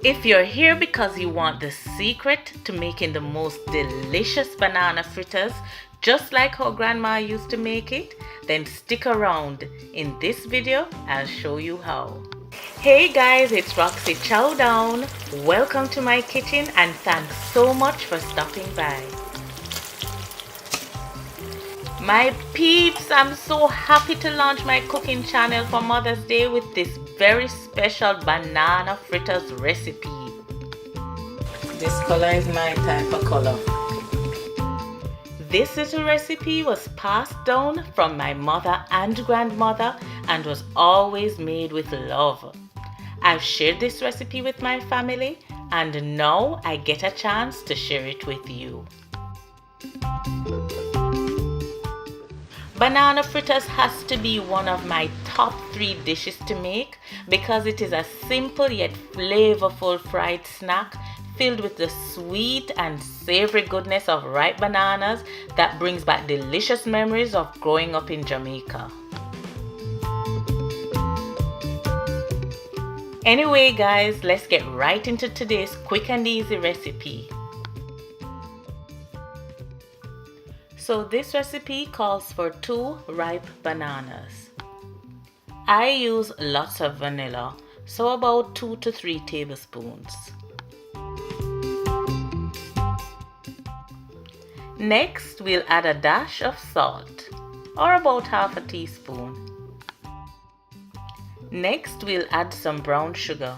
If you're here because you want the secret to making the most delicious banana fritters, just like how grandma used to make it, then stick around. In this video, I'll show you how. Hey guys, it's RoxyChowDown. Welcome to my kitchen and thanks so much for stopping by. My peeps, I'm so happy to launch my cooking channel for Mother's Day with this very special banana fritters recipe. This color is my type of color. This little recipe was passed down from my mother and grandmother and was always made with love. I've shared this recipe with my family and now I get a chance to share it with you. Banana fritters has to be one of my top 3 dishes to make because it is a simple yet flavorful fried snack filled with the sweet and savory goodness of ripe bananas that brings back delicious memories of growing up in Jamaica. Anyway guys, let's get right into today's quick and easy recipe. So this recipe calls for 2 ripe bananas. I use lots of vanilla, so about 2 to 3 tablespoons. Next, we'll add a dash of salt, or about half a teaspoon. Next, we'll add some brown sugar.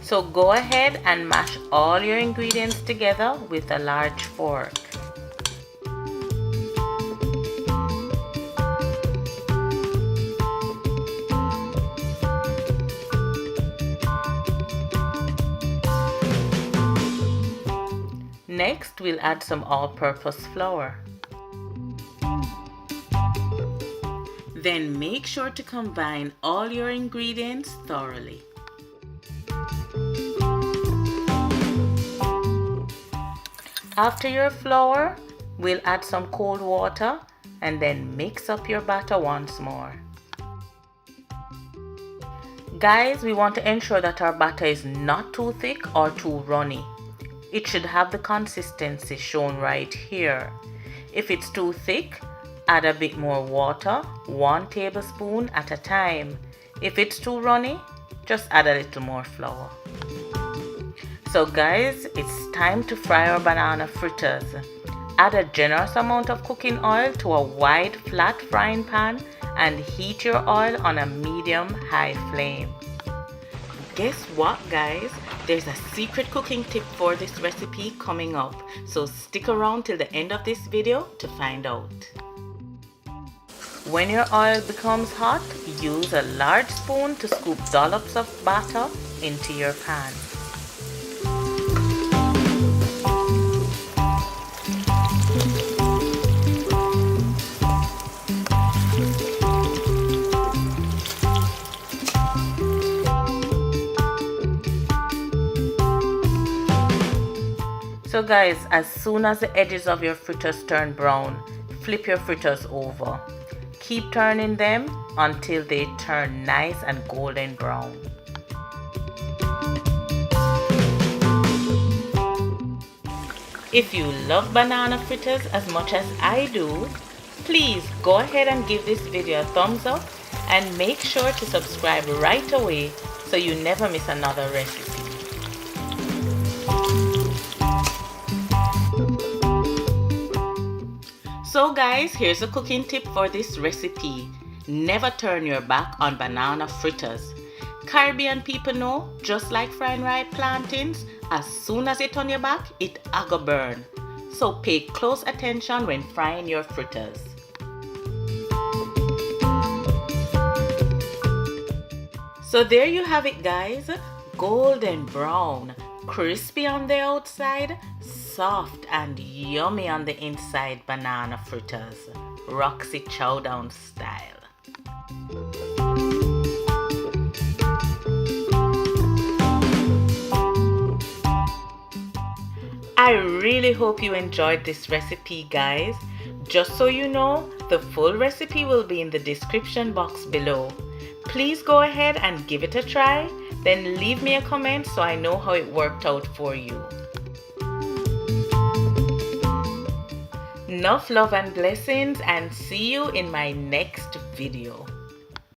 So go ahead and mash all your ingredients together with a large fork. Next, we'll add some all-purpose flour. Then make sure to combine all your ingredients thoroughly. After your flour, we'll add some cold water and then mix up your batter once more. Guys, we want to ensure that our batter is not too thick or too runny. It should have the consistency shown right here. If it's too thick, add a bit more water, 1 tablespoon at a time. If it's too runny, just add a little more flour. So guys, it's time to fry our banana fritters. Add a generous amount of cooking oil to a wide flat frying pan and heat your oil on a medium-high flame. Guess what guys? There's a secret cooking tip for this recipe coming up, so stick around till the end of this video to find out. When your oil becomes hot, use a large spoon to scoop dollops of batter into your pan. So guys, as soon as the edges of your fritters turn brown, flip your fritters over. Keep turning them until they turn nice and golden brown. If you love banana fritters as much as I do, please go ahead and give this video a thumbs up and make sure to subscribe right away so you never miss another recipe. So guys, here's a cooking tip for this recipe. Never turn your back on banana fritters. Caribbean people know, just like frying ripe plantains, as soon as you turn your back, it a go burn. So pay close attention when frying your fritters. So there you have it guys, golden brown, crispy on the outside, soft and yummy on the inside banana fritters, RoxyChowDown style. I really hope you enjoyed this recipe guys. Just so you know, the full recipe will be in the description box below. Please go ahead and give it a try, then leave me a comment so I know how it worked out for you. Enough love and blessings, and see you in my next video.